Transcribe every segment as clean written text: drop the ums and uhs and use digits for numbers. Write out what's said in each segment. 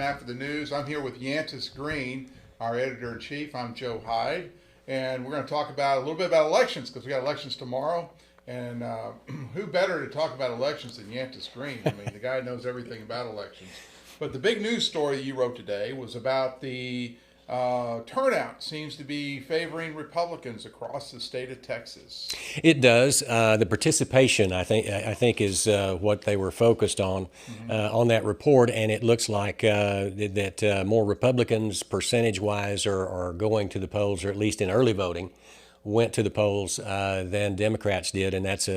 After the news, I'm here with Yantis Green, our editor-in-chief. I'm Joe Hyde, and we're going to talk about a little bit about elections because we got elections tomorrow. And who better to talk about elections than Yantis Green? I mean, the guy knows everything about elections. But the big news story you wrote today was about the turnout seems to be favoring Republicans across the state of Texas. It does. The participation, I think, is what they were focused on that report, and it looks like that more Republicans, percentage-wise, are going to the polls, or at least in early voting, went to the polls than Democrats did, and that's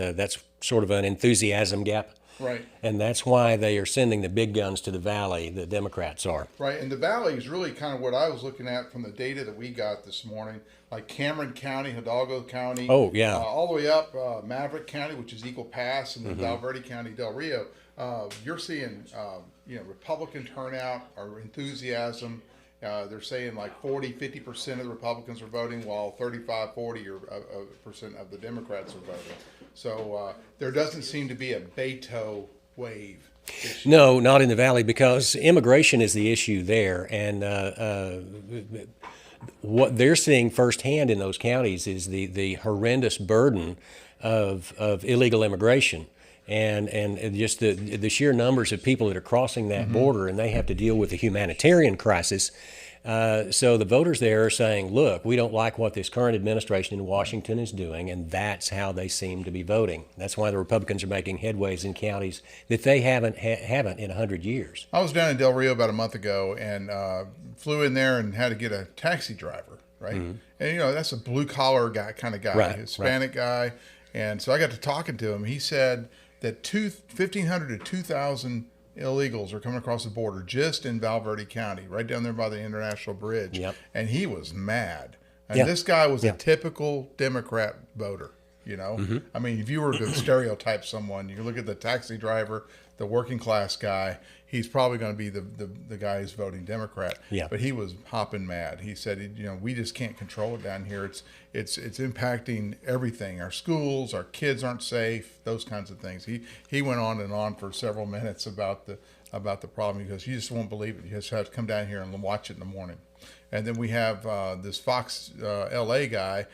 sort of an enthusiasm gap. Right. And that's why they are sending the big guns to the Valley, the Democrats are. Right, and the Valley is really kind of what I was looking at from the data that we got this morning, like Cameron County, Hidalgo County. Oh, yeah. All the way up Maverick County, which is Eagle Pass, and then Val Verde County, Del Rio. You're seeing, Republican turnout or enthusiasm. They're saying like 50% of the Republicans are voting, while 35, 40 percent of the Democrats are voting. So there doesn't seem to be a Beto wave. No, not in the Valley, because immigration is the issue there, and what they're seeing firsthand in those counties is the horrendous burden of illegal immigration. And just the sheer numbers of people that are crossing that border, and they have to deal with a humanitarian crisis. So the voters there are saying, look, we don't like what this current administration in Washington is doing, and that's how they seem to be voting. That's why the Republicans are making headways in counties that they haven't in 100 years. I was down in Del Rio about a month ago and flew in there and had to get a taxi driver, right? And, that's a blue-collar guy, kind of guy, Right, Hispanic guy. And so I got to talking to him. He said that 1,500 to 2,000 illegals are coming across the border just in Val Verde County, right down there by the International Bridge. Yep. And he was mad. And Yeah. this guy was Yeah. a typical Democrat voter, I mean, if you were to stereotype someone, you look at the taxi driver, the working class guy, he's probably going to be the guy who's voting Democrat. Yeah. But he was hopping mad. He said, we just can't control it down here. It's impacting everything. Our schools, our kids aren't safe, those kinds of things. He went on and on for several minutes about the problem, because you just won't believe it. You just have to come down here and watch it in the morning. And then we have this Fox LA guy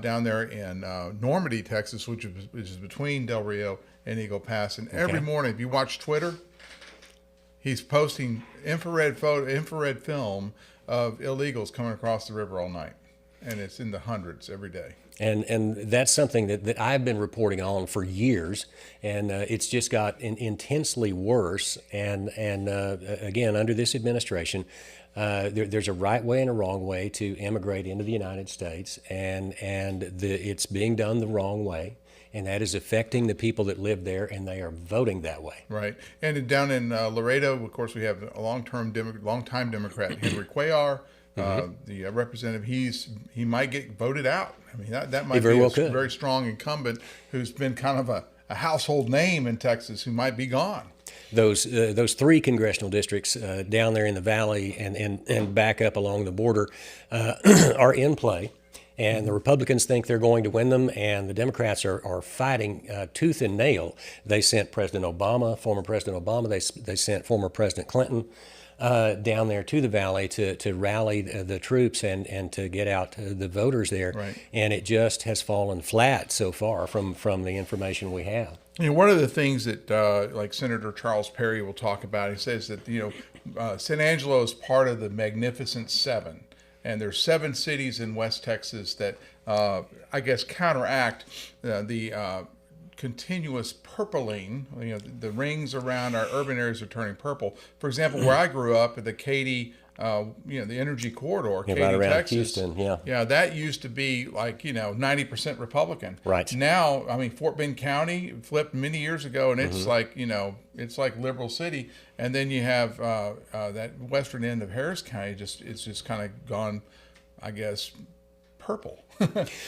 down there in Normandy, Texas, which is between Del Rio and Eagle Pass. And every morning, if you watch Twitter, he's posting infrared film of illegals coming across the river all night, and it's in the hundreds every day. And that's something that I've been reporting on for years, and it's just got intensely worse. And again, under this administration, there's a right way and a wrong way to immigrate into the United States, and it's being done the wrong way, and that is affecting the people that live there, and they are voting that way. Right. And down in Laredo, of course, we have a longtime Democrat, Henry Cuellar. The representative, he might get voted out. I mean, that might be a very strong incumbent who's been kind of a household name in Texas, who might be gone. Those three congressional districts down there in the Valley and back up along the border are in play. And the Republicans think they're going to win them, and the Democrats are fighting tooth and nail. They sent former President Obama, they sent former President Clinton down there to the Valley to rally the troops and to get out the voters there. Right. And it just has fallen flat so far from the information we have. One of the things that like Senator Charles Perry will talk about, he says that San Angelo is part of the Magnificent Seven. And there's 7 cities in West Texas that, I guess, counteract the continuous purpling. The rings around our urban areas are turning purple. For example, where I grew up, the Katy, the Energy Corridor, Katy, right around Texas. Houston, yeah. Yeah, that used to be like, 90% Republican. Right. Now, I mean, Fort Bend County flipped many years ago, and it's like, it's like liberal city. And then you have that western end of Harris County, it's just kind of gone, I guess, purple.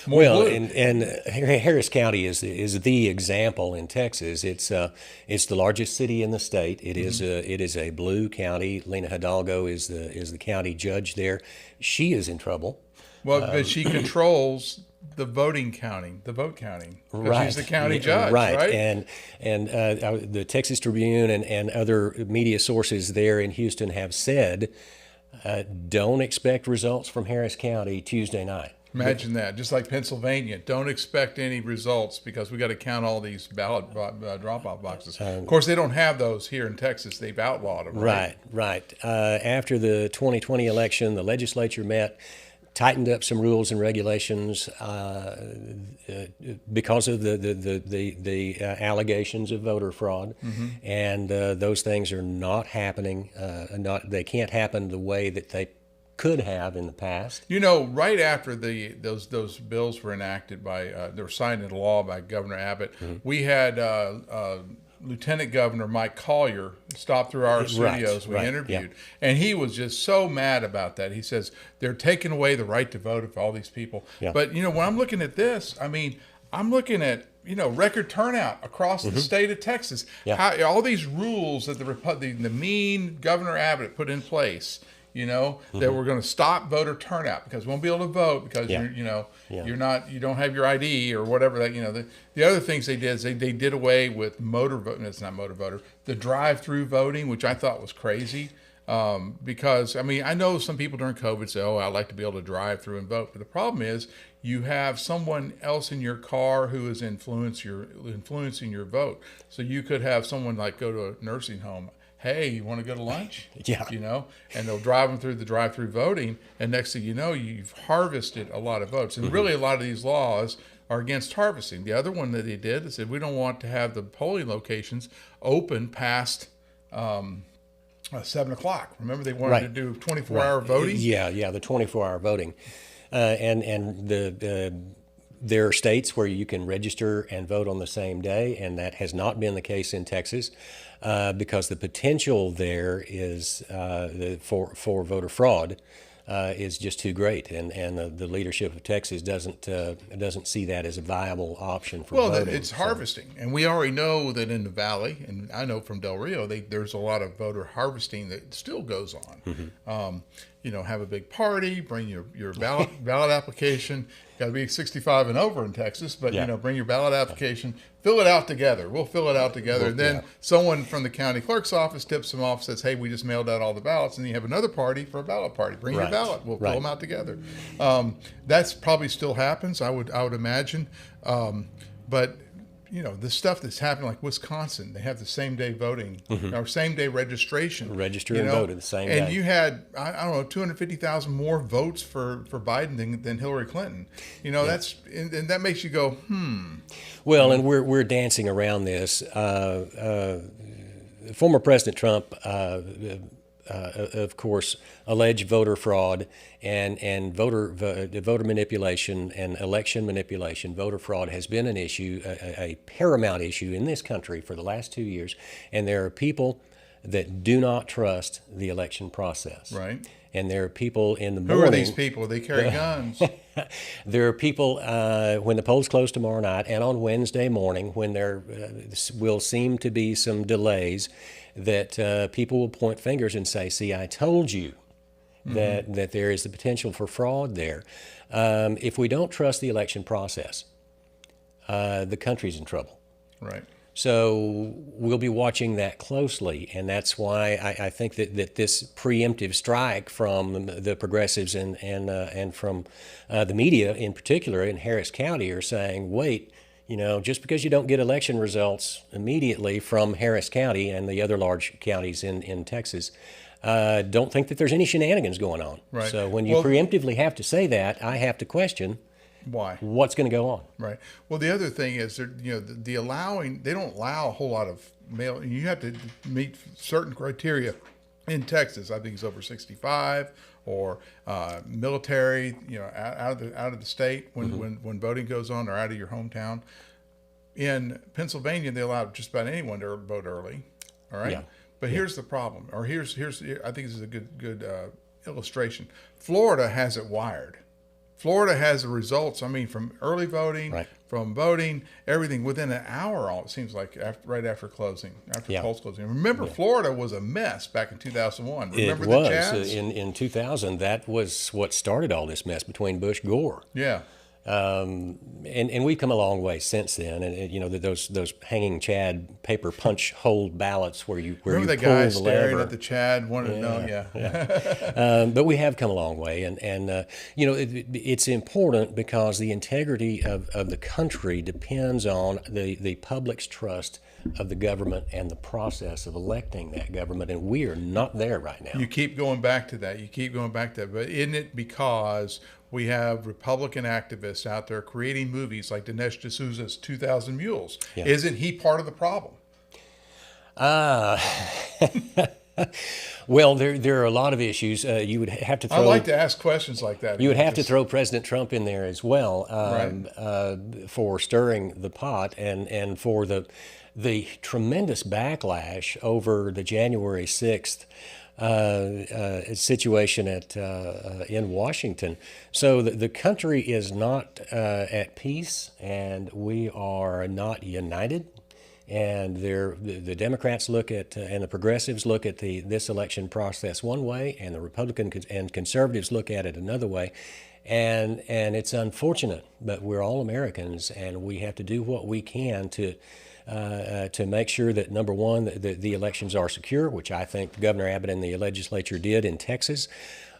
Well, blue. and Harris County is the example in Texas. It's the largest city in the state. It is a blue county. Lena Hidalgo is the county judge there. She is in trouble. Well, but she controls the vote counting, 'cause Right. she's the county Yeah, judge, right. right? And the Texas Tribune and other media sources there in Houston have said, don't expect results from Harris County Tuesday night. Imagine that. Just like Pennsylvania, don't expect any results because we got to count all these ballot drop-off boxes. Of course, they don't have those here in Texas. They've outlawed them, right? Right. After the 2020 election, the legislature met, tightened up some rules and regulations because of the allegations of voter fraud, and those things are not happening. They can't happen the way that they could have in the past. You know, right after those bills were enacted they were signed into law by Governor Abbott, we had Lieutenant Governor Mike Collier stopped through our studios. We interviewed, and he was just so mad about that. He says they're taking away the right to vote of all these people. Yeah. But you know, when I'm looking at this, I mean, I'm looking at record turnout across the state of Texas. Yeah. How all these rules that the mean Governor Abbott put in place. That we're going to stop voter turnout because we won't be able to vote because you don't have your ID or whatever the other things they did is they did away with motor voting. It's not motor voter, the drive-through voting, which I thought was crazy. Because I mean, I know some people during COVID say, "Oh, I'd like to be able to drive through and vote," but the problem is you have someone else in your car who is influencing your vote. So you could have someone like go to a nursing home. Hey, you want to go to lunch? Yeah. And they'll drive them through the drive-through voting, and next thing you know, you've harvested a lot of votes. And really, a lot of these laws are against harvesting. The other one that they did is said we don't want to have the polling locations open past 7 o'clock. Remember, they wanted to do 24-hour voting? Yeah, the 24-hour voting. And there are states where you can register and vote on the same day, and that has not been the case in Texas because the potential there is for voter fraud is just too great, and the leadership of Texas doesn't see that as a viable option for voting. Well, it's harvesting, and we already know that in the Valley, and I know from Del Rio, there's a lot of voter harvesting that still goes on. Have a big party, bring your ballot application. Got to be 65 and over in Texas, but bring your ballot application, fill it out together. We'll fill it out together, and then someone from the county clerk's office tips them off, says, "Hey, we just mailed out all the ballots," and then you have another party for a ballot party. Bring your ballot, we'll fill them out together. That's probably still happens, I would imagine, but. The stuff that's happening, like Wisconsin, they have the same day voting or same day registration. Register and vote at the same day. And you had, I don't know, 250,000 more votes for Biden than Hillary Clinton. That's and that makes you go, Well, and we're dancing around this. Former President Trump, of course, alleged voter fraud and voter manipulation and election manipulation. Voter fraud has been an issue, a paramount issue in this country for the last 2 years, and there are people that do not trust the election process. Right. And there are people in the morning. Who are these people? They carry guns. There are people when the polls close tomorrow night and on Wednesday morning when there will seem to be some delays that people will point fingers and say, "See, I told you that there is the potential for fraud there." If we don't trust the election process, the country's in trouble. Right. So we'll be watching that closely, and that's why I think that this preemptive strike from the progressives and from the media in particular in Harris County are saying, wait, just because you don't get election results immediately from Harris County and the other large counties in Texas, don't think that there's any shenanigans going on. Right. So when you preemptively have to say that, I have to question why? What's going to go on? Right. Well, the other thing is, they don't allow a whole lot of mail. You have to meet certain criteria in Texas. I think it's over 65 or military. Out of the state when voting goes on, or out of your hometown. In Pennsylvania, they allow just about anyone to vote early. All right. Yeah. But here's the problem, or here's I think this is a good illustration. Florida has it wired. Florida has the results. I mean, from early voting, from voting, everything within an hour. It seems like right after closing, after polls closing. Remember, Florida was a mess back in 2001. Remember it was the Chads? In 2000. That was what started all this mess between Bush Gore. Yeah. And we've come a long way since then. And you know, those hanging Chad paper punch hole ballots where you Remember the pull guy the staring lever. at the Chad? Wanted to know, yeah. But we have come a long way, and you know, it's important because the integrity of the country depends on the public's trust of the government and the process of electing that government, and we are not there right now. You keep going back to that. You keep going back to that. But isn't it because we have Republican activists out there creating movies like Dinesh D'Souza's 2,000 Mules? Yeah. Isn't he part of the problem? Well, there are a lot of issues. You would have to throw. I like to ask questions like that. You would have to throw President Trump in there as well, Right. for stirring the pot and for the tremendous backlash over the January 6th situation in Washington. So the country is not at peace, and we are not united. And the Democrats look at and the progressives look at this election process one way, and the Republicans and conservatives look at it another way. And it's unfortunate, but we're all Americans, and we have to do what we can to make sure that, number one, the elections are secure, which I think Governor Abbott and the legislature did in Texas.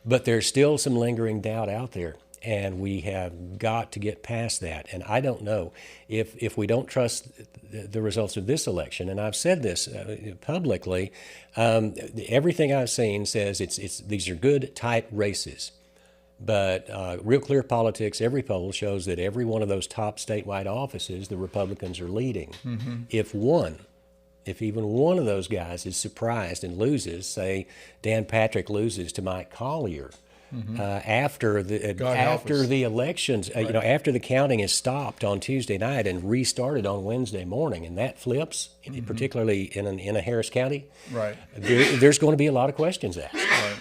But there's still some lingering doubt out there, and we have got to get past that. And I don't know if we don't trust the results of this election, and I've said this publicly, everything I've seen says these are good, tight races. But Real Clear Politics, every poll shows that every one of those top statewide offices, the Republicans are leading. Mm-hmm. If even one of those guys is surprised and loses, say Dan Patrick loses to Mike Collier, mm-hmm. after the elections, right. After the counting is stopped on Tuesday night and restarted on Wednesday morning, and that flips, mm-hmm. particularly in a Harris County, right? There's going to be a lot of questions asked. Right.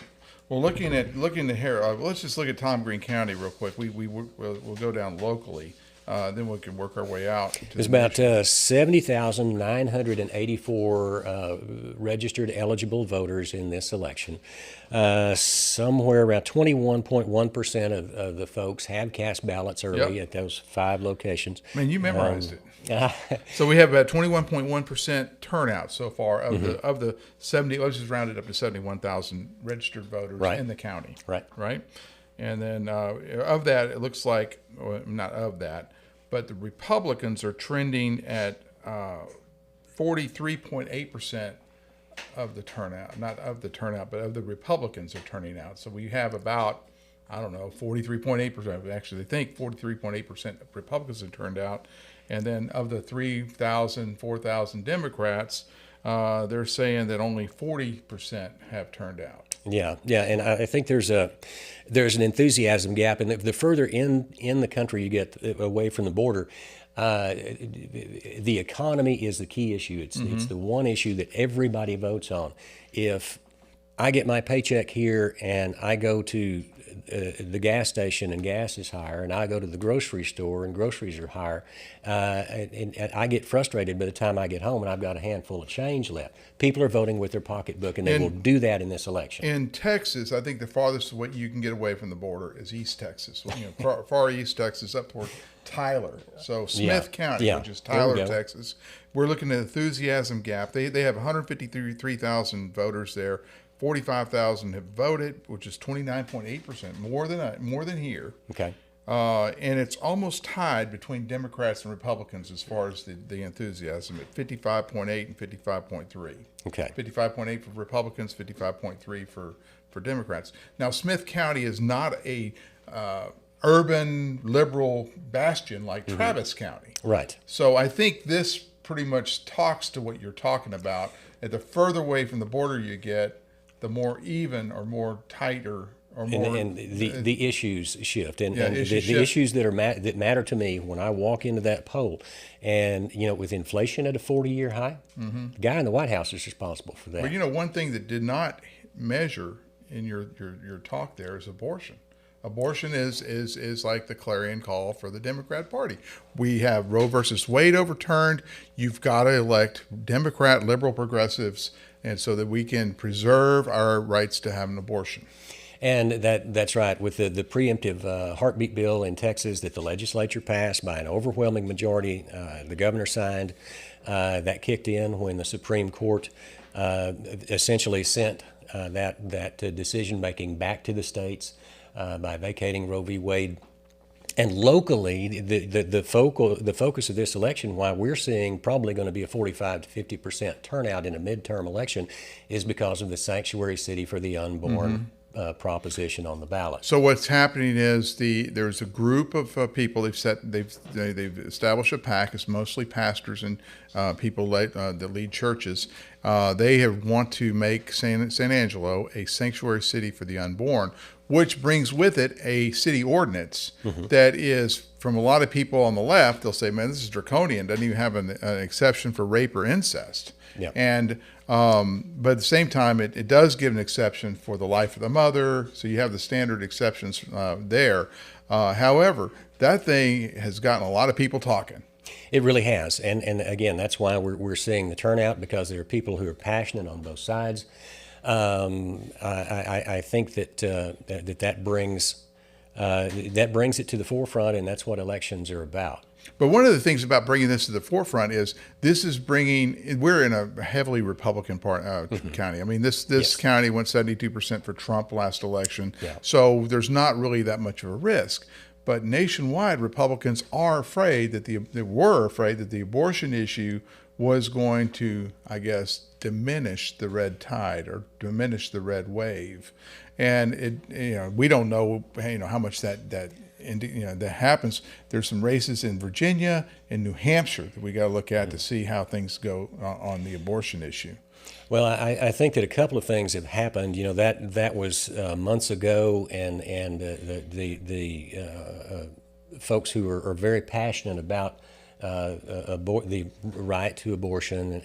Well, looking at here, let's just look at Tom Green County real quick. We'll go down locally, then we can work our way out. There's about 70,984 registered eligible voters in this election. Somewhere around 21.1% of the folks have cast ballots early at those 5 locations. Man, you memorized it. So we have about 21.1% turnout so far of mm-hmm. the 70. Let's just round it up to 71,000 registered voters in the county. Right. And then of that, it looks like, well, not of that, but the Republicans are trending at 43.8% of the turnout. Not of the turnout, but of the Republicans are turning out. So we have about, 43.8%. Actually, they think 43.8% of Republicans have turned out. And then of the 3,000, 4,000 Democrats, they're saying that only 40% have turned out. Yeah, and I think there's an enthusiasm gap, and the further in the country you get away from the border, the economy is the key issue. It's the one issue that everybody votes on. If I get my paycheck here and I go to the gas station and gas is higher, and I go to the grocery store and groceries are higher, and I get frustrated by the time I get home and I've got a handful of change left. People are voting with their pocketbook, and they will do that in this election. In Texas, I think the farthest away you can get away from the border is East Texas. Far East Texas up toward Tyler. So Smith County, which is Tyler, Texas. We're looking at enthusiasm gap. They have 153,000 voters there. 45,000 have voted, which is 29.8%, more than here. Okay. And it's almost tied between Democrats and Republicans as far as the enthusiasm at 55.8 and 55.3. Okay. 55.8 for Republicans, 55.3 for Democrats. Now, Smith County is not a urban liberal bastion like Travis County. Right. So I think this pretty much talks to what you're talking about. At the further away from the border you get, the more even or more tighter or more, and the issues shift, and the shift. issues that matter to me when I walk into that poll, and with inflation at a 40-year high, the guy in the White House is responsible for that. But one thing that did not measure in your talk there is abortion. Abortion is like the clarion call for the Democrat Party. We have Roe versus Wade overturned. You've got to elect Democrat, liberal, progressives, and so that we can preserve our rights to have an abortion. And that's right. With the preemptive heartbeat bill in Texas that the legislature passed by an overwhelming majority, the governor signed, that kicked in when the Supreme Court essentially sent that decision making back to the states by vacating Roe v. Wade. And locally, the focus of this election, why we're seeing probably going to be a 45 to 50% turnout in a midterm election, is because of the sanctuary city for the unborn proposition on the ballot. So what's happening is there's a group of people they've established a PAC. It's mostly pastors and people that lead churches. They want to make San Angelo a sanctuary city for the unborn, which brings with it a city ordinance that is, from a lot of people on the left, they'll say, man, this is draconian, doesn't even have an exception for rape or incest. Yeah. And but at the same time, it does give an exception for the life of the mother, so you have the standard exceptions there. However, that thing has gotten a lot of people talking. It really has, and again, that's why we're seeing the turnout, because there are people who are passionate on both sides. I think that brings it to the forefront, and that's what elections are about. But one of the things about bringing this to the forefront is we're in a heavily Republican county. I mean, this Yes. county went 72% for Trump last election. Yeah. So there's not really that much of a risk. But nationwide, Republicans are afraid they were afraid that the abortion issue was going to, I guess, diminish the red tide or diminish the red wave. And we don't know, how much that happens. There's some races in Virginia and New Hampshire that we got to look at to see how things go on the abortion issue. Well, I think that a couple of things have happened. That was months ago, and the folks who are very passionate about the right to abortion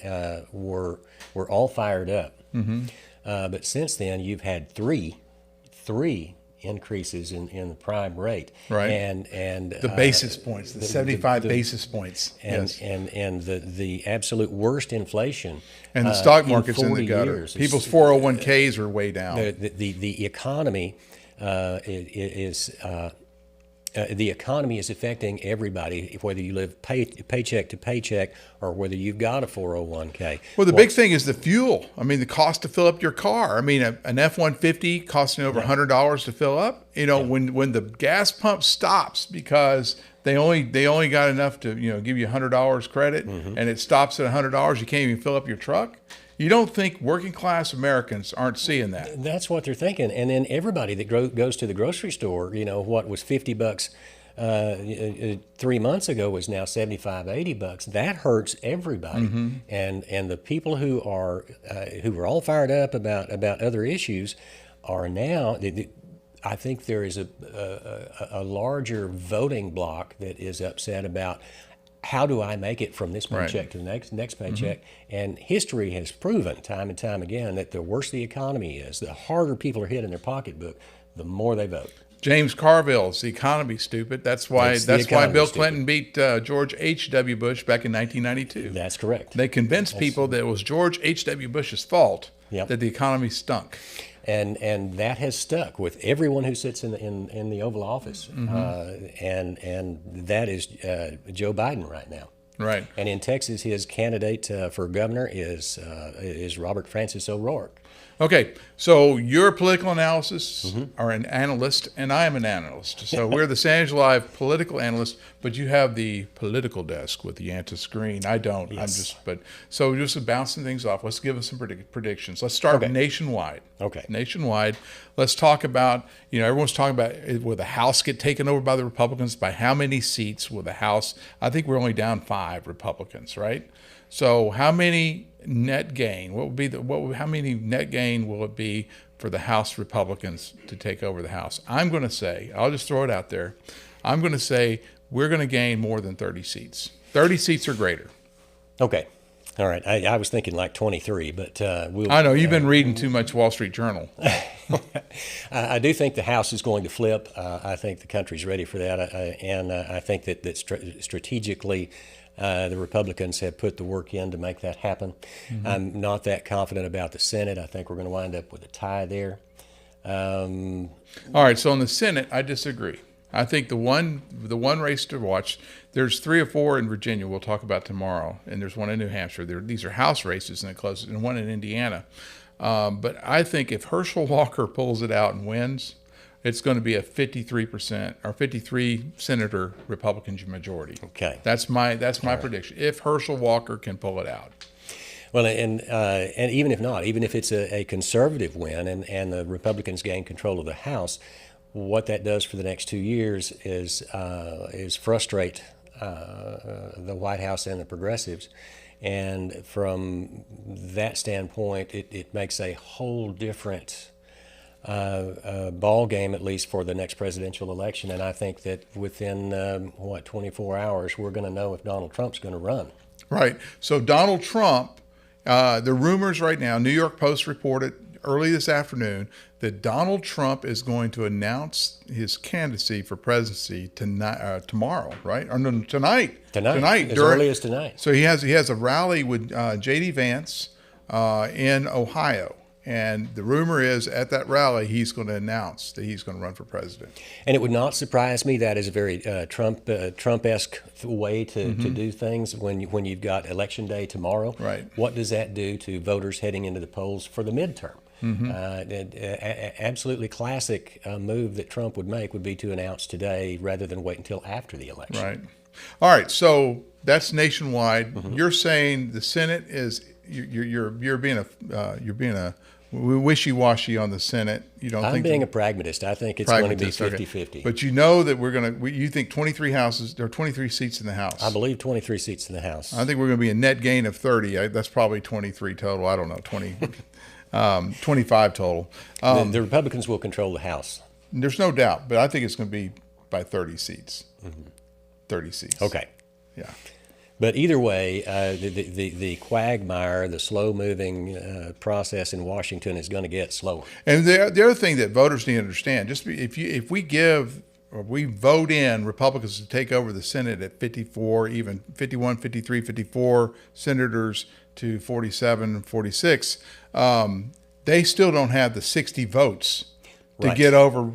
were all fired up. But since then, you've had three increases in the prime rate, Right. And The basis points, the 75 basis points, and yes. and the absolute worst inflation. And the stock market's in the 40 gutter. years. People's 401ks are way down. The economy the economy is affecting everybody, whether you live paycheck to paycheck or whether you've got a 401k. Well, the big thing is the fuel. I mean, the cost to fill up your car. I mean, an F-150 costing over $100 to fill up. When the gas pump stops because they only got enough to give you $100 credit, and it stops at $100, you can't even fill up your truck. You don't think working class Americans aren't seeing that? That's what they're thinking. And then everybody that goes to the grocery store, what was $50 3 months ago was now $75, $80. That hurts everybody. And the people who were all fired up about other issues are now. I think there is a larger voting bloc that is upset about, how do I make it from this paycheck to the next paycheck? And history has proven time and time again that the worse the economy is, the harder people are hit in their pocketbook, the more they vote. James Carville's "The Economy's Stupid." That's why Bill Clinton beat George H.W. Bush back in 1992. That's correct. They convinced people that it was George H.W. Bush's fault that the economy stunk. And that has stuck with everyone who sits in the Oval Office, and that is Joe Biden right now. Right. And in Texas, his candidate for governor is Robert Francis O'Rourke. Okay, so you're a political analysis, are an analyst, and I am an analyst. So we're the San Angelo Live political analyst, but you have the political desk with the anti-screen. I don't. Yes. So just bouncing things off. Let's give us some predictions. Let's start nationwide. Okay. Nationwide. Let's talk about, everyone's talking about, will the House get taken over by the Republicans? By how many seats will the House? I think we're only down 5 Republicans, right? So how many net gain? How many net gain will it be for the House Republicans to take over the House? I'm going to say, I'll just throw it out there. I'm going to say we're going to gain more than 30 seats. 30 seats or greater. Okay. All right. I was thinking like 23, but I know you've been reading too much Wall Street Journal. I do think the House is going to flip. I think the country's ready for that, and I think that strategically. The Republicans have put the work in to make that happen. I'm not that confident about the Senate. I think we're going to wind up with a tie there. All right, so in the Senate, I disagree. I think the one race to watch. There's 3 or 4 in Virginia. We'll talk about tomorrow, and there's one in New Hampshire. These are House races, and and one in Indiana. But I think if Herschel Walker pulls it out and wins, it's going to be a 53% or 53 senator Republican majority. Okay, that's my prediction. If Herschel Walker can pull it out. Well, and even if not, even if it's a conservative win and the Republicans gain control of the House, what that does for the next 2 years is frustrate the White House and the progressives. And from that standpoint, it makes a whole different ball game, at least for the next presidential election. And I think that within 24 hours, we're going to know if Donald Trump's going to run. Right. So Donald Trump, the rumors right now, New York Post reported early this afternoon that Donald Trump is going to announce his candidacy for presidency tomorrow, right? Or no, tonight. As early as tonight. So he has a rally with J.D. Vance in Ohio. And the rumor is at that rally, he's going to announce that he's going to run for president. And it would not surprise me. That is a very Trump-esque way to do things when you've got Election Day tomorrow. Right. What does that do to voters heading into the polls for the midterm? Absolutely classic move that Trump would make would be to announce today rather than wait until after the election. Right. All right. So that's nationwide. You're saying the Senate is you're being a wishy-washy on the Senate. You don't I'm think being a pragmatist. I think it's going to be 50-50. Okay. But you know that you think 23 houses, there are 23 seats in the House. I believe 23 seats in the House. I think we're going to be a net gain of 30. That's probably 23 total. I don't know, 25 total. The Republicans will control the House. There's no doubt, but I think it's going to be by 30 seats. 30 seats. Okay. Yeah. But either way, the quagmire, the slow-moving process in Washington is going to get slower. And the other thing that voters need to understand, if we vote in Republicans to take over the Senate at 54, even 51, 53, 54 senators to 47, 46, they still don't have the 60 votes to get over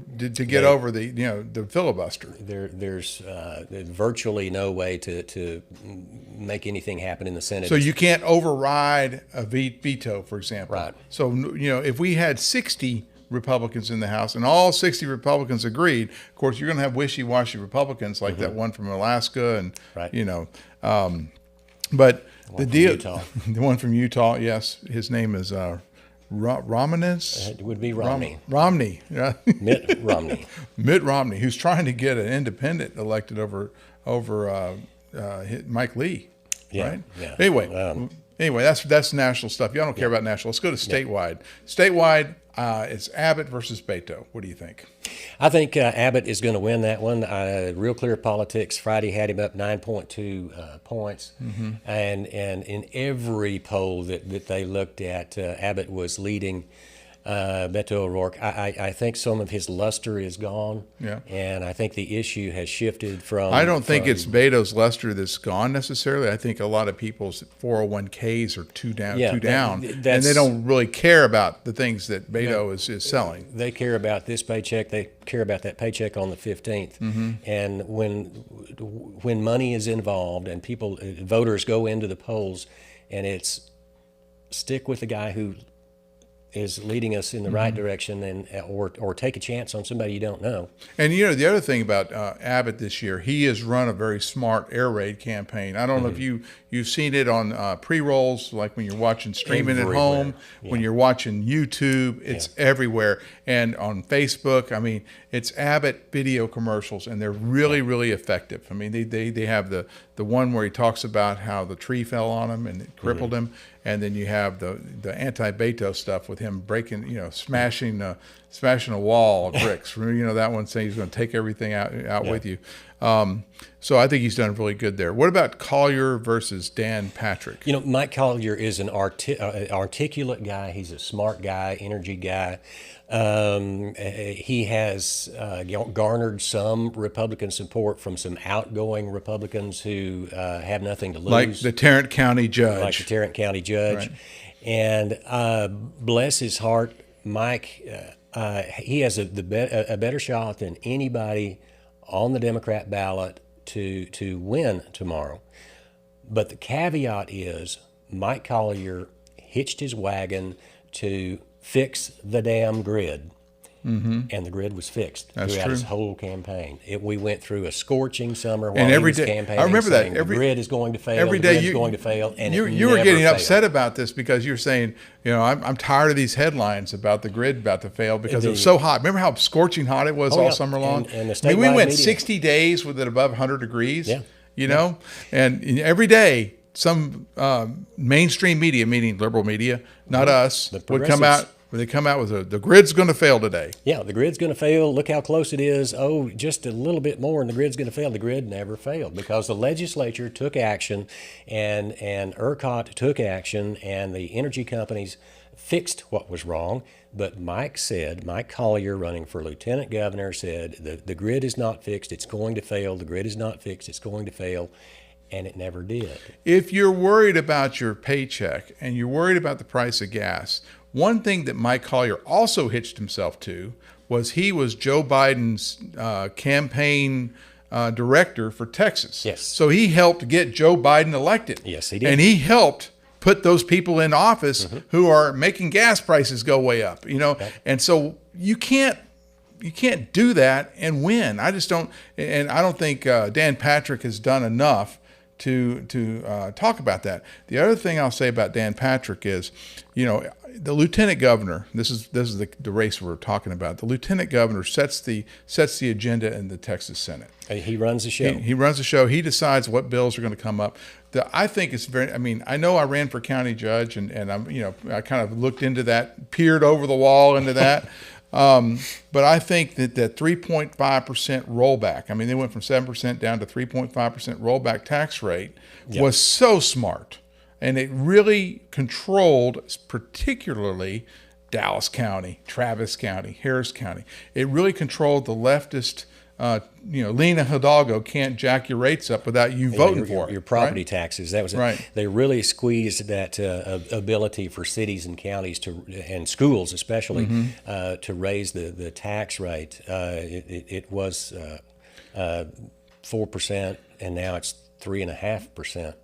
the filibuster. There's virtually no way to make anything happen in the Senate. So you can't override a veto, for example. Right. So if we had 60 Republicans in the House and all 60 Republicans agreed, of course you're going to have wishy-washy Republicans like that one from Alaska and but the deal, Utah. the one from Utah, yes, his name is Romney. It would be Romney. Romney, yeah. Mitt Romney. Mitt Romney, who's trying to get an independent elected over Mike Lee, right? Yeah. Anyway, that's national stuff. Y'all don't care about national. Let's go to statewide. Statewide, it's Abbott versus Beto. What do you think? I think Abbott is going to win that one. Real Clear Politics Friday had him up 9.2 points, and in every poll that they looked at, Abbott was leading Beto O'Rourke. I think some of his luster is gone, and I think the issue has shifted from. I don't think it's Beto's luster that's gone necessarily. I think a lot of people's 401ks are too down, and they don't really care about the things that Beto is selling. They care about this paycheck. They care about that paycheck on the 15th, and when money is involved and voters go into the polls, and it's stick with the guy who is leading us in the right direction, and or take a chance on somebody you don't know. And the other thing about Abbott this year, he has run a very smart air raid campaign. I don't know if you've seen it on pre-rolls, like when you're watching streaming Everywhere. at home, when you're watching YouTube, it's everywhere, and on Facebook. I mean, it's Abbott video commercials, and they're really, really effective. I mean, they have the one where he talks about how the tree fell on him and it crippled him. And then you have the anti-Beto stuff with him breaking, smashing a wall of bricks. That one saying he's going to take everything out with you. So I think he's done really good there. What about Collier versus Dan Patrick? Mike Collier is an articulate guy. He's a smart guy, energy guy. He has garnered some Republican support from some outgoing Republicans who have nothing to lose. Like the Tarrant County judge. Right. And bless his heart, Mike, he has a better shot than anybody on the Democrat ballot to win tomorrow. But the caveat is Mike Collier hitched his wagon to fix the damn grid. And the grid was fixed throughout his whole campaign. We went through a scorching summer while he was campaigning. I remember that. The grid is going to fail. Every day is going to fail, and you were getting upset about this because you're saying, I'm tired of these headlines about the grid about to fail because it was so hot. Remember how scorching hot it was all summer long? And we went 60 days with it above 100 degrees. Yeah. And every day some mainstream media, meaning liberal media, not us, would come out. When they come out with the grid's going to fail today. Yeah, the grid's going to fail. Look how close it is. Oh, just a little bit more and the grid's going to fail. The grid never failed because the legislature took action and ERCOT took action and the energy companies fixed what was wrong. But Mike Collier, running for lieutenant governor, said the grid is not fixed. It's going to fail. The grid is not fixed. It's going to fail. And it never did. If you're worried about your paycheck and you're worried about the price of gas, one thing that Mike Collier also hitched himself to was he was Joe Biden's campaign director for Texas. Yes. So he helped get Joe Biden elected. Yes, he did. And he helped put those people in office who are making gas prices go way up. Okay. And so you can't do that and win. I just don't, and I don't think Dan Patrick has done enough to talk about that. The other thing I'll say about Dan Patrick is, the lieutenant governor. This is the race we're talking about. The lieutenant governor sets the agenda in the Texas Senate. He runs the show. He runs the show. He decides what bills are going to come up. I think it's very. I mean, I know I ran for county judge, and I'm I kind of looked into that, peered over the wall into that. But I think that 3.5% rollback, I mean, they went from 7% down to 3.5% rollback tax rate was so smart. And it really controlled, particularly Dallas County, Travis County, Harris County. It really controlled the leftist, Lena Hidalgo can't jack your rates up without you voting for it. Your property taxes. That was right. They really squeezed that ability for cities and counties and schools especially to raise the tax rate. It was 4%, and now it's 3.5%.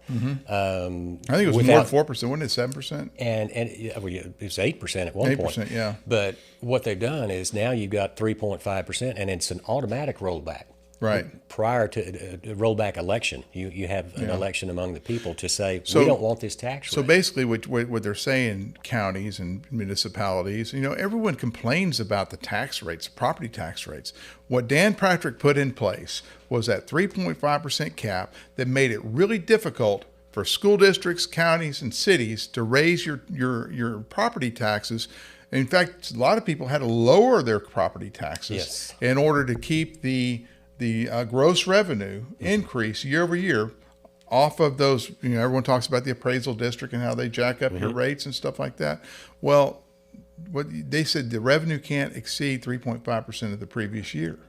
I think it was more than 4%. Wasn't it 7%? And it was 8% at one point. 8%, yeah. But what they've done is now you've got 3.5%, and it's an automatic rollback. Right. Prior to a rollback election, you have an election among the people to say, we don't want this tax rate. So basically what they're saying, counties and municipalities, everyone complains about the tax rates, property tax rates. What Dan Patrick put in place was that 3.5% cap that made it really difficult for school districts, counties, and cities to raise your property taxes. In fact, a lot of people had to lower their property taxes in order to keep the gross revenue increase year over year off of those. Everyone talks about the appraisal district and how they jack up your rates and stuff like that. Well, what they said, the revenue can't exceed 3.5% of the previous year.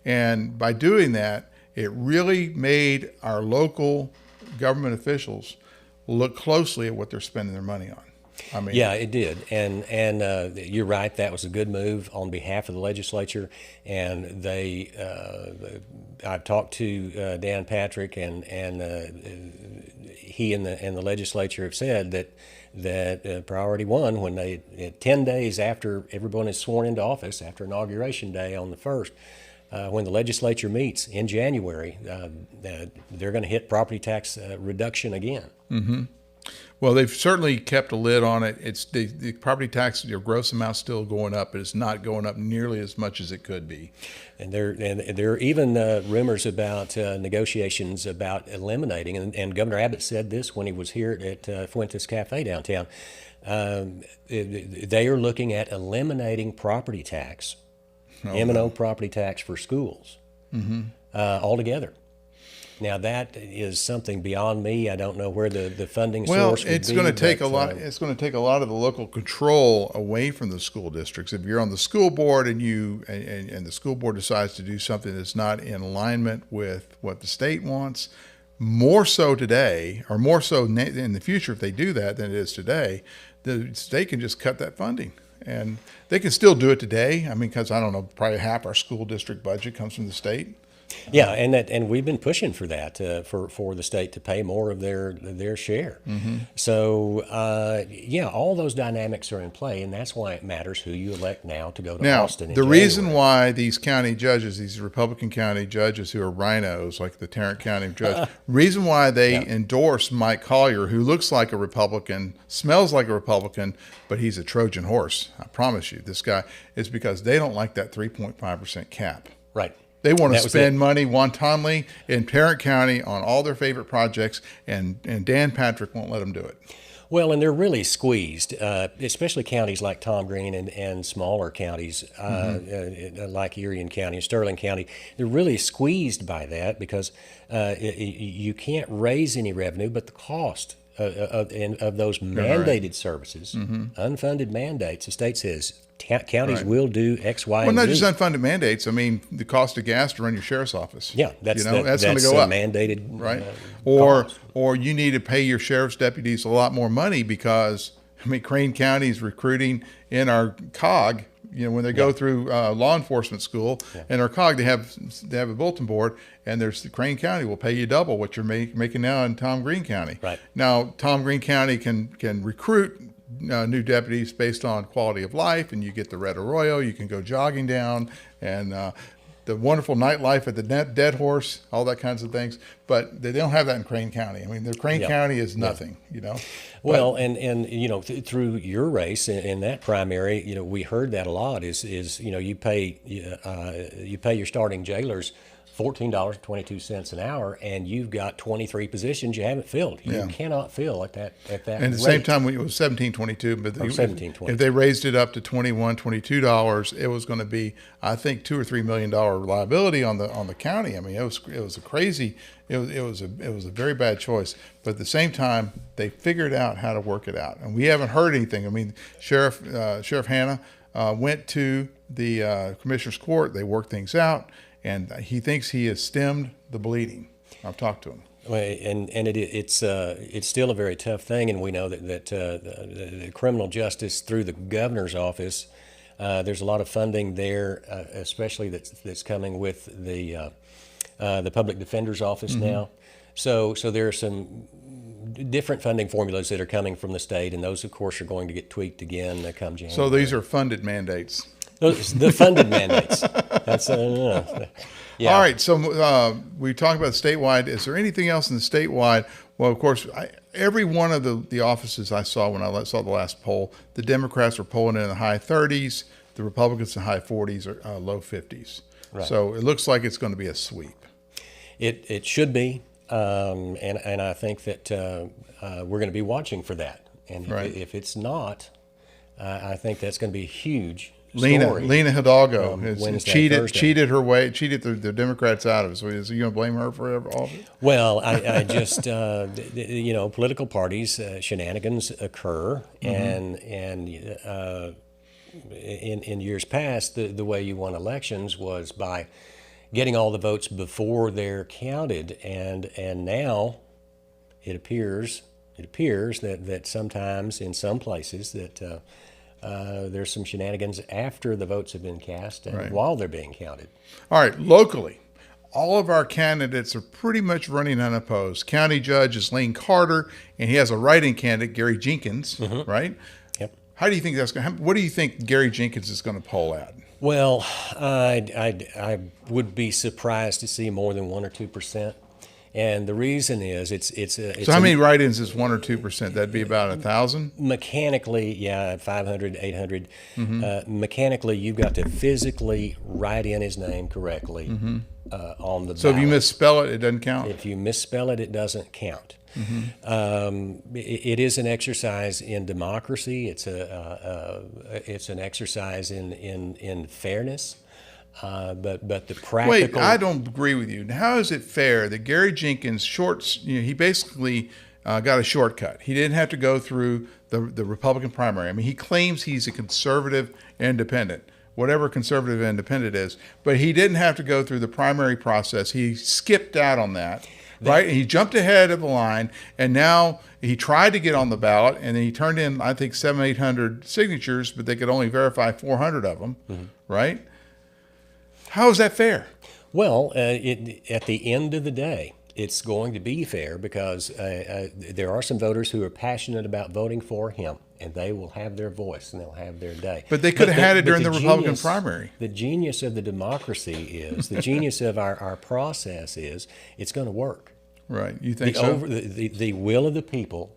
And by doing that, it really made our local government officials look closely at what they're spending their money on. I mean, yeah, it did, and you're right. That was a good move on behalf of the legislature, and I've talked to Dan Patrick, and he and the legislature have said that priority one, when 10 days after everyone is sworn into office, after Inauguration Day on the 1st, when the legislature meets in January, they're going to hit property tax reduction again. Mm-hmm. Well, they've certainly kept a lid on it. It's the property tax, your gross amount's still going up, but it's not going up nearly as much as it could be. And there are even rumors about negotiations about eliminating, and Governor Abbott said this when he was here at Fuentes Cafe downtown. They are looking at eliminating property tax, M&O property tax for schools altogether. Now that is something beyond me. I don't know where the funding source would be. It's going to take a lot. It's going to take a lot of the local control away from the school districts. If you're on the school board and the school board decides to do something that's not in alignment with what the state wants, more so today, or more so in the future, if they do that than it is today, the state can just cut that funding. and they can still do it today. I mean, because I don't know, probably half our school district budget comes from the state. Yeah, and we've been pushing for that for the state to pay more of their share. So yeah, all those dynamics are in play, and that's why it matters who you elect now to go to Now, Austin. the reason why these county judges, these Republican county judges who are rhinos, like the Tarrant County judge, reason why they endorse Mike Collier, who looks like a Republican, smells like a Republican, but he's a Trojan horse. I promise you, this guy is because they don't like that 3.5% cap. Right. They want to spend money wantonly in Tarrant County on all their favorite projects, and Dan Patrick won't let them do it. Well, and they're really squeezed, especially counties like Tom Green and smaller counties like Erie County and Sterling County. They're really squeezed by that because you can't raise any revenue, but the cost of those mandated services, unfunded mandates, the state says counties will do X, Y, well, and not Z. just unfunded mandates. I mean, the cost of gas to run your sheriff's office. Yeah, that's going to go up, mandated, right? Cost. Or you need to pay your sheriff's deputies a lot more money because I mean, Crane County is recruiting in our COG. You know, when they go through law enforcement school, in our COG, they have a bulletin board, and there's Crane County will pay you double what you're making now in Tom Green County. Right. Now, Tom Green County can recruit new deputies based on quality of life, and you get the Red Arroyo, you can go jogging down, and the wonderful nightlife at the Dead Horse, all that kinds of things. But they don't have that in Crane County. I mean, the Crane County is nothing, you know. Well, and you know, through your race in that primary, you know, we heard that a lot. Is you know, you pay your starting jailers $14.22 an hour, and you've got 23 positions you haven't filled. You cannot fill at that And at the same time, it was $17.22, but $17.22. if they raised it up to $21, $22, it was going to be, I think, $2 or $3 million liability on the county. I mean, it was a crazy. It was a very bad choice. But at the same time, they figured out how to work it out, and we haven't heard anything. I mean, Sheriff Hanna went to the commissioner's court. They worked things out. And he thinks he has stemmed the bleeding. I've talked to him. Well, and it's still a very tough thing, and we know that the criminal justice through the governor's office, there's a lot of funding there, especially that's coming with the public defender's office now. So there are some different funding formulas that are coming from the state, and those, of course, are going to get tweaked again come January. So these are funded mandates. The funded mandates. That's yeah. All right. So we talked about statewide. Is there anything else in the statewide? Well, of course, every one of the offices I saw when I saw the last poll, the Democrats were polling in the high 30s, the Republicans in the high 40s or low 50s. Right. So it looks like it's going to be a sweep. It should be, and I think that we're going to be watching for that. And if it's not, I think that's going to be huge. Lena Hidalgo has cheated the Democrats out of it. So is you going to blame her for all of it? Well, I just you know, political parties shenanigans occur, and in years past, the way you won elections was by getting all the votes before they're counted, and now it appears that sometimes in some places that there's some shenanigans after the votes have been cast and while they're being counted. All right, locally, all of our candidates are pretty much running unopposed. County Judge is Lane Carter, and he has a write-in candidate, Gary Jenkins, right? Yep. How do you think that's going to happen? What do you think Gary Jenkins is going to poll at? Well, I would be surprised to see more than 1 or 2%. And the reason is it's so how many write-ins is 1 or 2%? That'd be about 1,000? Mechanically, 500, 800. Mechanically, you've got to physically write in his name correctly on the ballot. So if you misspell it, it doesn't count? If you misspell it, it doesn't count. It is an exercise in democracy. It's an exercise in fairness. But the practical. Wait, I don't agree with you. How is it fair that Gary Jenkins he basically got a shortcut? He didn't have to go through the Republican primary. I mean, he claims he's a conservative independent, whatever conservative independent is, but he didn't have to go through the primary process. He skipped out on that. right? And he jumped ahead of the line, and now he tried to get on the ballot, and then he turned in, I think, 800 signatures, but they could only verify 400 of them, right? How is that fair? Well, at the end of the day, it's going to be fair because there are some voters who are passionate about voting for him, and they will have their voice and they'll have their day. But they could have had it during the Republican genius, primary. The genius of the democracy is, the genius of our process is, it's going to work. Right. You think so? The will of the people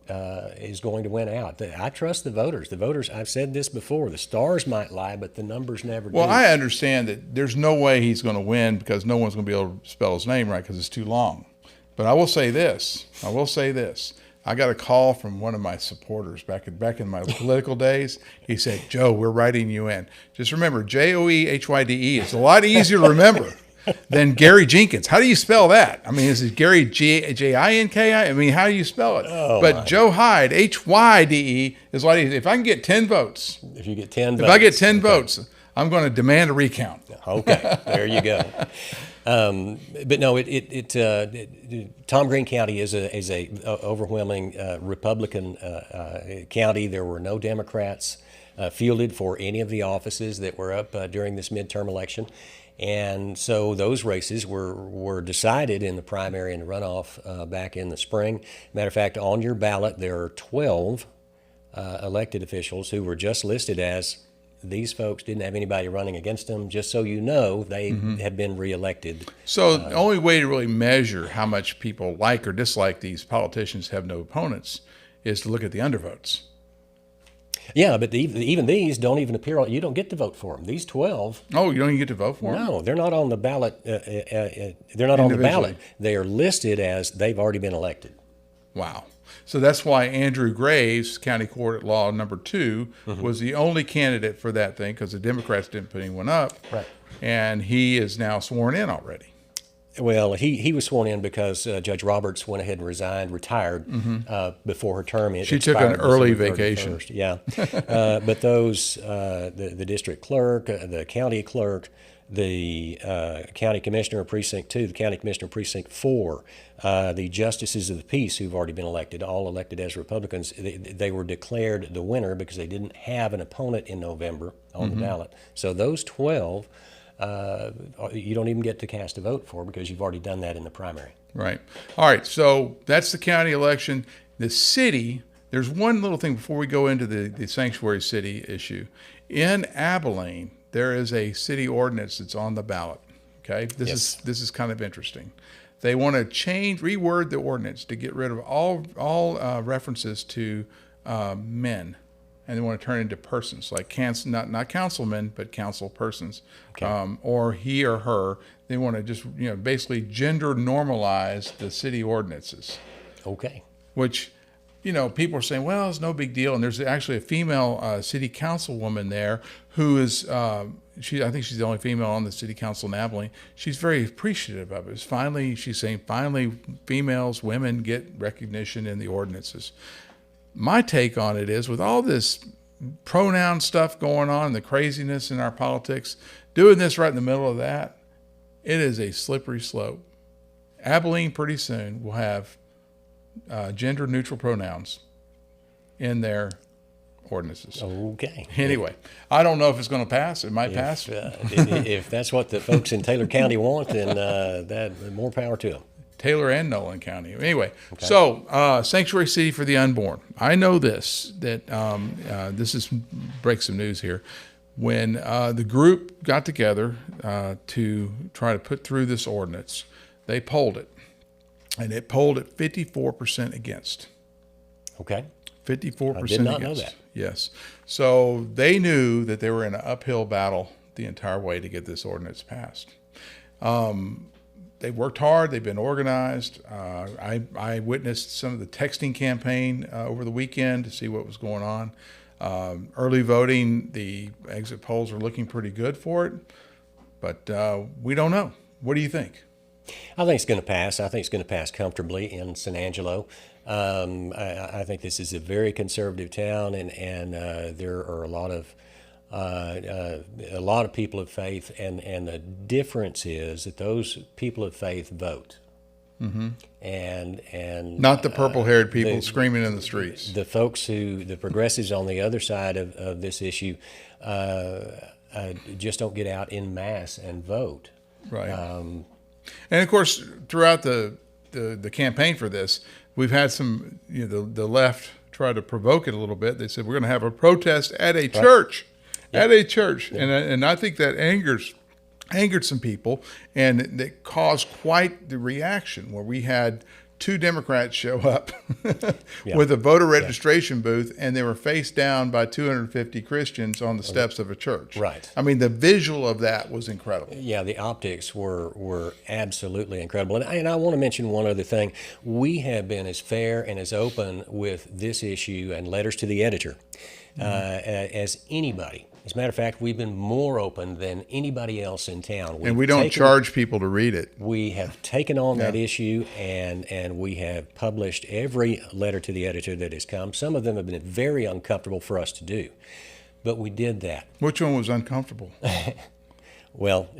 is going to win out. I trust the voters. The voters, I've said this before, the stars might lie, but the numbers never do. Well, I understand that there's no way he's going to win because no one's going to be able to spell his name right because it's too long. But I will say this. I got a call from one of my supporters back in my political days. He said, "Joe, we're writing you in. Just remember, Joehyde is a lot easier to remember than Gary Jenkins. How do you spell that? I mean, is it Gary Jinki? I mean, how do you spell it? But Joe Hyde, Hyde, is a lot easier. If I can get 10 votes, if you get 10 votes, if I get 10 votes, I'm going to demand a recount." Okay, there you go. But no, Tom Green County is a overwhelming Republican county. There were no Democrats fielded for any of the offices that were up during this midterm election. And so those races were decided in the primary and the runoff back in the spring. Matter of fact, on your ballot, there are 12 elected officials who were just listed as these folks didn't have anybody running against them. Just so you know, they have been reelected. So the only way to really measure how much people like or dislike these politicians who have no opponents is to look at the undervotes. Yeah, but even these don't even appear on. You don't get to vote for them. These 12. Oh, you don't even get to vote for them? No, they're not on the ballot. They're not on the ballot. They are listed as they've already been elected. Wow. So that's why Andrew Graves, County Court at Law number 2, was the only candidate for that thing because the Democrats didn't put anyone up. Right. And he is now sworn in already. Well, he was sworn in because Judge Roberts went ahead and retired before her term. She took an early vacation. Yeah. But those, the district clerk, the county clerk, the county commissioner of precinct 2, the county commissioner of precinct 4, the justices of the peace who've already been elected, all elected as Republicans, they were declared the winner because they didn't have an opponent in November on the ballot. So those 12, you don't even get to cast a vote for because you've already done that in the primary. Right. All right. So that's the county election. The city, there's one little thing before we go into the sanctuary city issue. In Abilene, there is a city ordinance that's on the ballot. Okay. This is kind of interesting. They want to reword the ordinance to get rid of all references to men. And they want to turn it into persons, like not councilmen, but council persons, or he or her. They want to just basically gender normalize the city ordinances. Okay. Which, people are saying, well, it's no big deal. And there's actually a female city councilwoman there who is, I think she's the only female on the city council in Abilene. She's very appreciative of it. She's saying, finally, women get recognition in the ordinances. My take on it is, with all this pronoun stuff going on, the craziness in our politics, doing this right in the middle of that, it is a slippery slope. Abilene pretty soon will have gender neutral pronouns in their ordinances. Okay. Anyway, I don't know if it's going to pass. It might pass. If that's what the folks in Taylor County want, then that more power to them. Taylor and Nolan County. Anyway, so sanctuary city for the unborn. I know that this is break some news here. When the group got together to try to put through this ordinance, they polled it, and it polled at 54% against. Okay. 54% I did not against. know that. Yes. So they knew that they were in an uphill battle the entire way to get this ordinance passed. They've worked hard. They've been organized. I witnessed some of the texting campaign over the weekend to see what was going on. Early voting, the exit polls are looking pretty good for it, but we don't know. What do you think? I think it's going to pass. I think it's going to pass comfortably in San Angelo. I think this is a very conservative town, and there are a lot of people of faith, and the difference is that those people of faith vote. and Not the purple-haired people screaming in the streets. the folks the progressives on the other side of this issue, just don't get out en masse and vote. Right. And of course, throughout the campaign for this, we've had some, the left try to provoke it a little bit. They said, we're going to have a protest at a church, at a church. Yeah. And I think that angered some people, and it caused quite the reaction where we had two Democrats show up with a voter registration booth, and they were faced down by 250 Christians on the steps of a church. Right. I mean, the visual of that was incredible. Yeah, the optics were absolutely incredible. And I want to mention one other thing. We have been as fair and as open with this issue and letters to the editor as anybody. As a matter of fact, we've been more open than anybody else in town. And we don't charge people to read it. We have taken on that issue, and we have published every letter to the editor that has come. Some of them have been very uncomfortable for us to do, but we did that. Which one was uncomfortable? Well,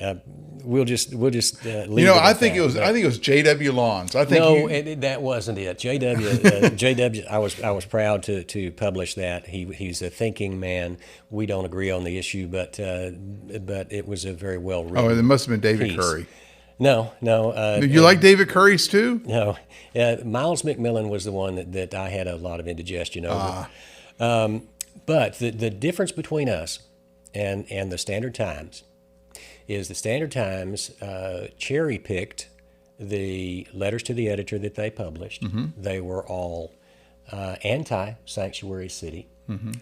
we'll just leave it. I think it was J.W. Lawns. I think that wasn't it. J.W. I was proud to publish that. He's a thinking man. We don't agree on the issue, but it was a very well written. Oh, it must have been David piece. Curry. No. You like David Curry's too? No. Miles McMillan was the one that I had a lot of indigestion over. But the difference between us and the Standard Times is the Standard Times cherry-picked the letters to the editor that they published. They were all anti-sanctuary city,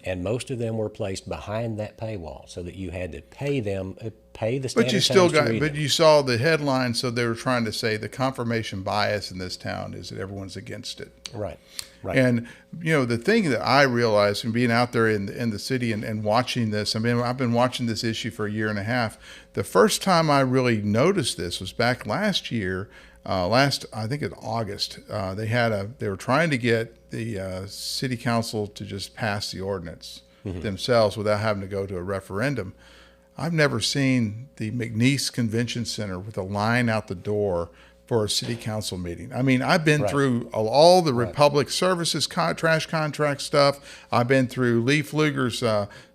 and most of them were placed behind that paywall so that you had to pay the Standard Times to read them. You saw the headline, so they were trying to say the confirmation bias in this town is that everyone's against it. Right. And, the thing that I realized from being out there in the city and watching this, I've been watching this issue for a year and a half. The first time I really noticed this was back last year, I think in August. They were trying to get the city council to just pass the ordinance themselves without having to go to a referendum. I've never seen the McNeese Convention Center with a line out the door for a city council meeting. I've been through all the Republic Services trash contract stuff. I've been through Lee Pfluger's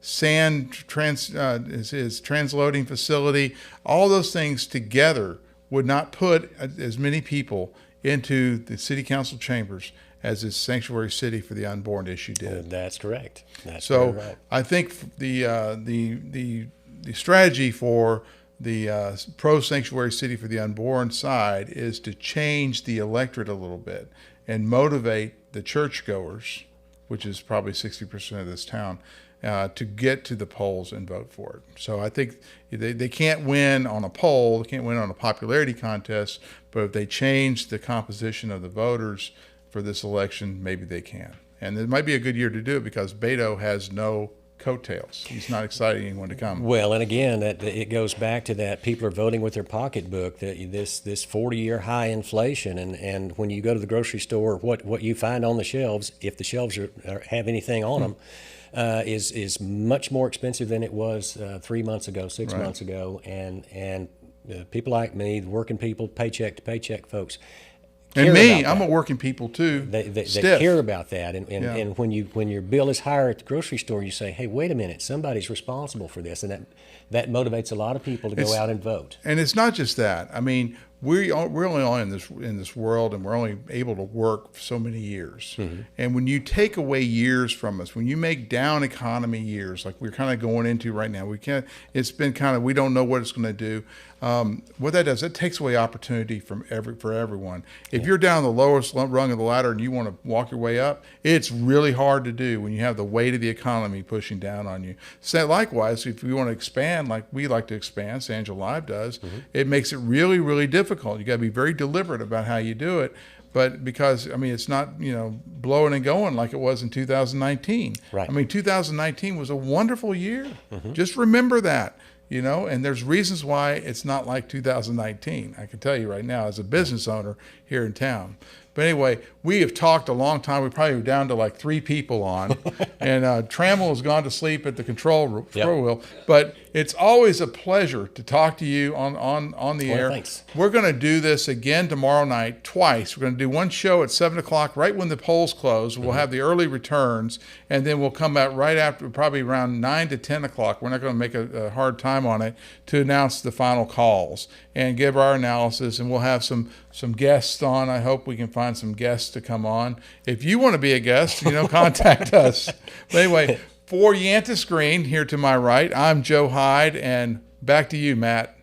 sand his transloading facility. All those things together would not put as many people into the city council chambers as this sanctuary city for the unborn issue did. That's correct. That's right. I think the strategy for the pro-sanctuary city for the unborn side is to change the electorate a little bit and motivate the churchgoers, which is probably 60% of this town, to get to the polls and vote for it. So I think they can't win on a poll, they can't win on a popularity contest, but if they change the composition of the voters for this election, maybe they can. And it might be a good year to do it because Beto has no coattails. He's not exciting anyone to come. Well, and again, it goes back to that people are voting with their pocketbook. That this 40-year high inflation, and when you go to the grocery store, what you find on the shelves, if the shelves have anything on them, is much more expensive than it was 3 months ago, 6 months ago, and people like me, working people, paycheck to paycheck folks. And me, I'm a working people too. They care about that, and when your bill is higher at the grocery store, you say, "Hey, wait a minute, somebody's responsible for this," and that motivates a lot of people to go out and vote. And it's not just that. We're only all in this world, and we're only able to work so many years. And when you take away years from us, when you make down economy years, like we're kind of going into right now, it's been kind of, we don't know what it's going to do. What that does, it takes away opportunity for everyone. If you're down the lowest rung of the ladder and you want to walk your way up, it's really hard to do when you have the weight of the economy pushing down on you. So likewise, if you want to expand, like we like to expand, Sandra Live does, it makes it really, really difficult. You got to be very deliberate about how you do it. But because, it's not, blowing and going like it was in 2019. Right. 2019 was a wonderful year. Just remember that. And there's reasons why it's not like 2019. I can tell you right now as a business owner here in town. But anyway, we have talked a long time. We probably down to like 3 people on, and Trammell has gone to sleep at the control wheel. But it's always a pleasure to talk to you on the air. Thanks. We're going to do this again tomorrow night, twice. We're going to do one show at 7 o'clock, right when the polls close. We'll have the early returns, and then we'll come out right after, probably around 9 to 10 o'clock. We're not going to make a hard time on it to announce the final calls and give our analysis, and we'll have some guests on. I hope we can find some guests to come on. If you want to be a guest, contact us. But anyway, for Yantis Green, here to my right, I'm Joe Hyde, and back to you, Matt.